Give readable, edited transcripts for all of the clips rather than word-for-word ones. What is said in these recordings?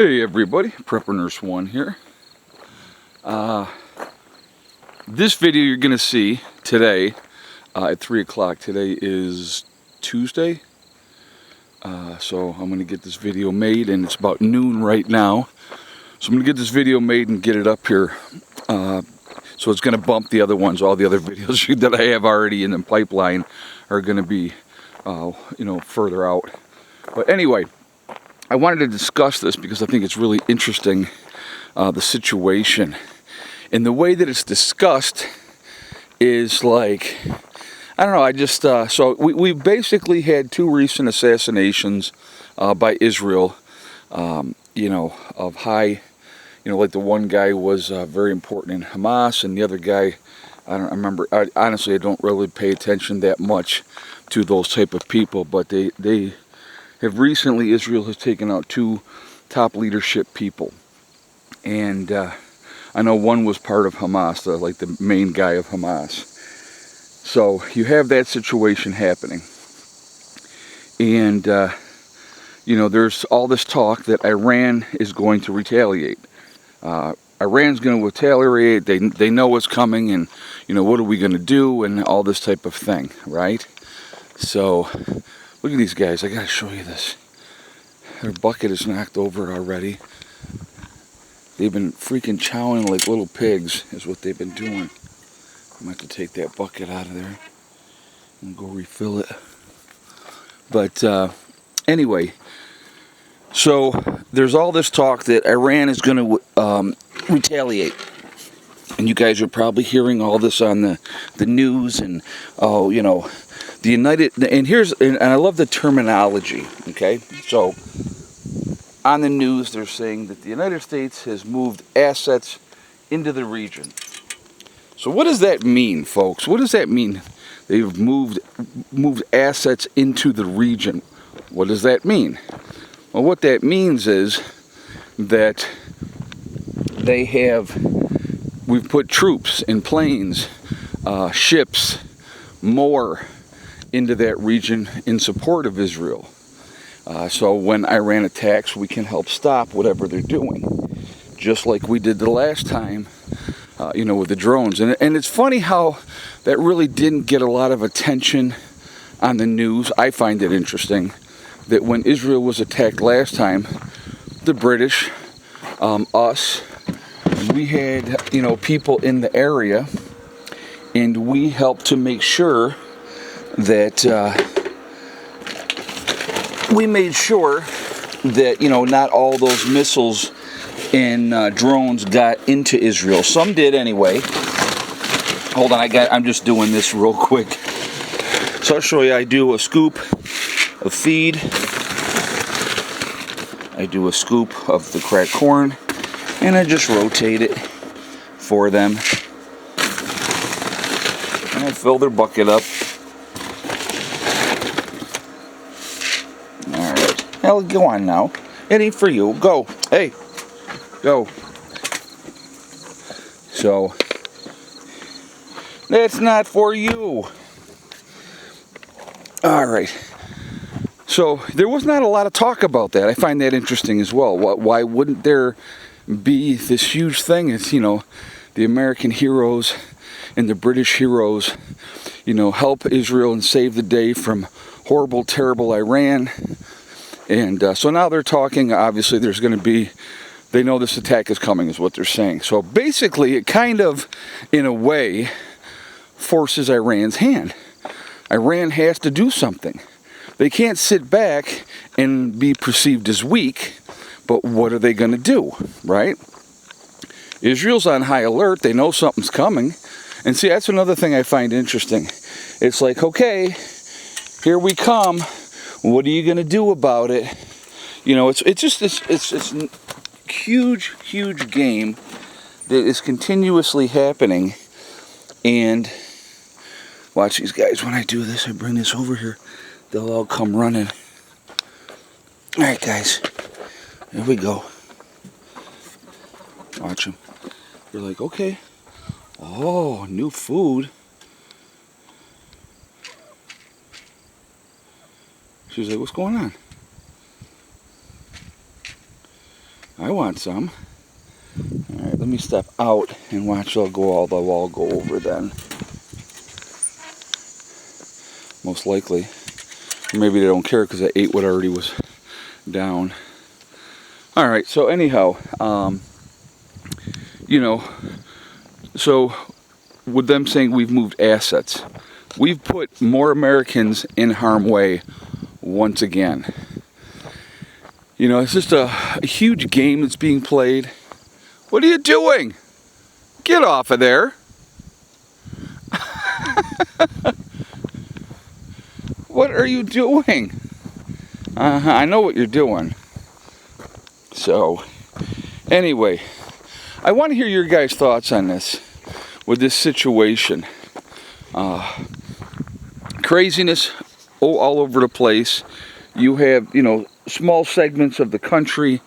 Hey everybody, Prepper Nurse 1 here. This video you're going to see today at 3 o'clock. Today is Tuesday. So I'm going to get this video made, and it's about noon right now. So I'm going to get this video made and get it up here. So it's going to bump the other ones. All the other videos that I have already in the pipeline are going to be, further out. But anyway, I wanted to discuss this because I think it's really interesting, the situation. And the way that it's discussed is like, I don't know, I just, so we basically had two recent assassinations by Israel, of high, like the one guy was very important in Hamas, and the other guy, I remember, honestly, I don't really pay attention that much to those type of people, but they have recently, Israel has taken out two top leadership people. And I know one was part of Hamas, like the main guy of Hamas. So you have that situation happening. And, there's all this talk that Iran is going to retaliate. Iran's going to retaliate, they know what's coming, and, what are we going to do, and all this type of thing, right? So, look at these guys, I gotta show you this. Their bucket is knocked over already. They've been freaking chowing like little pigs, is what they've been doing. I'm gonna have to take that bucket out of there and go refill it. But anyway, so there's all this talk that Iran is gonna retaliate. And you guys are probably hearing all this on the news, and the United, and I love the terminology, okay? So, on the news, they're saying that the United States has moved assets into the region. So what does that mean, folks? What does that mean? They've moved assets into the region. What does that mean? Well, what that means is that we've put troops and planes, ships, more into that region in support of Israel. So when Iran attacks, we can help stop whatever they're doing, just like we did the last time, with the drones. And it's funny how that really didn't get a lot of attention on the news. I find it interesting that when Israel was attacked last time, the British, us, we had, people in the area, and we helped to make sure that not all those missiles and drones got into Israel. Some did anyway. Hold on, I'm just doing this real quick. So I'll show you. I do a scoop of feed. I do a scoop of the cracked corn, and I just rotate it for them. And I fill their bucket up. Hell, go on now. It ain't for you. Go. Hey. Go. So, that's not for you. Alright. So, there was not a lot of talk about that. I find that interesting as well. Why wouldn't there be this huge thing? It's, the American heroes and the British heroes, help Israel and save the day from horrible, terrible Iran. And so now they're talking, obviously there's going to be, they know this attack is coming, is what they're saying. So basically it kind of, in a way, forces Iran's hand. Iran has to do something. They can't sit back and be perceived as weak, but what are they going to do, right? Israel's on high alert. They know something's coming. And see, that's another thing I find interesting. It's like, okay, here we come. What are you going to do about it? It's just this huge game that is continuously happening. And watch these guys. When I do this, I bring this over here, they'll all come running. All right, guys. Here we go. Watch them. They're like, okay. Oh, new food. She's like, what's going on? I want some. Alright, let me step out and watch. I'll go over then. Most likely. Maybe they don't care because I ate what already was down. Alright, so anyhow, you know, so with them saying we've moved assets, we've put more Americans in harm's way once again. You know, it's just a huge game that's being played. What are you doing? Get off of there. What are you doing? I know what you're doing. So, anyway, I want to hear your guys' thoughts on this, with this situation. Craziness all over the place. You have, you know, small segments of the country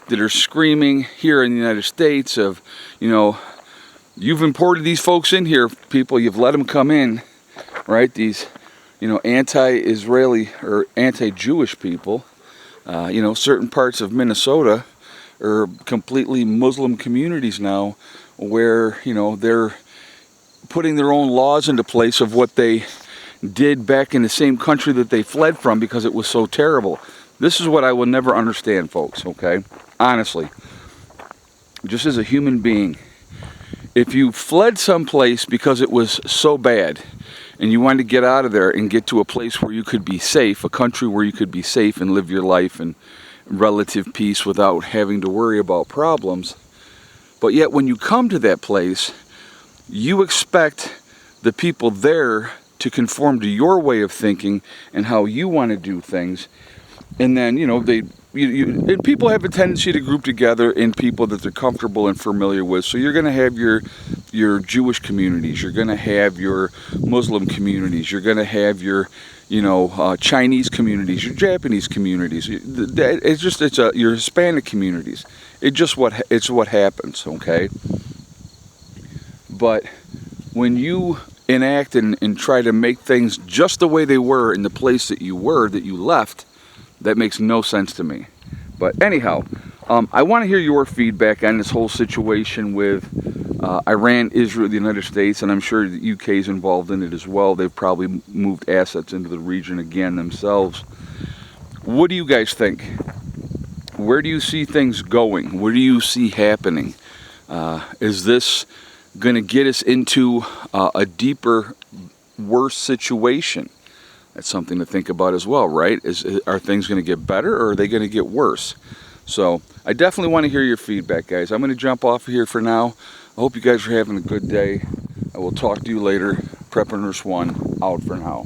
that are screaming here in the United States of, you know, you've imported these folks in here, people, you've let them come in, right? These, you know, anti-Israeli or anti-Jewish people. You know, certain parts of Minnesota are completely Muslim communities now where, you know, they're putting their own laws into place of what they did back in the same country that they fled from because it was so terrible. This is what I will never understand, folks, okay? Honestly. Just as a human being. If you fled someplace because it was so bad and you wanted to get out of there and get to a place where you could be safe, a country where you could be safe and live your life in relative peace without having to worry about problems, but yet when you come to that place, you expect the people there to conform to your way of thinking and how you want to do things. And then, you know, and people have a tendency to group together in people that they're comfortable and familiar with. So you're going to have your Jewish communities, you're going to have your Muslim communities, you're going to have your, you know, Chinese communities, your Japanese communities. It's your Hispanic communities. It's what happens, okay? But when you enact and try to make things just the way they were in the place that you left, that makes no sense to me. But anyhow, I want to hear your feedback on this whole situation with Iran, Israel, the United States, and I'm sure the UK is involved in it as well. They've probably moved assets into the region again themselves. What do you guys think? Where do you see things going? What do you see happening? Is this going to get us into a deeper, worse situation? That's something to think about as well, right? Are things going to get better or are they going to get worse? So I definitely want to hear your feedback, guys. I'm going to jump off of here for now. I hope you guys are having a good day. I will talk to you later. Prepper Nurse 1 out for now.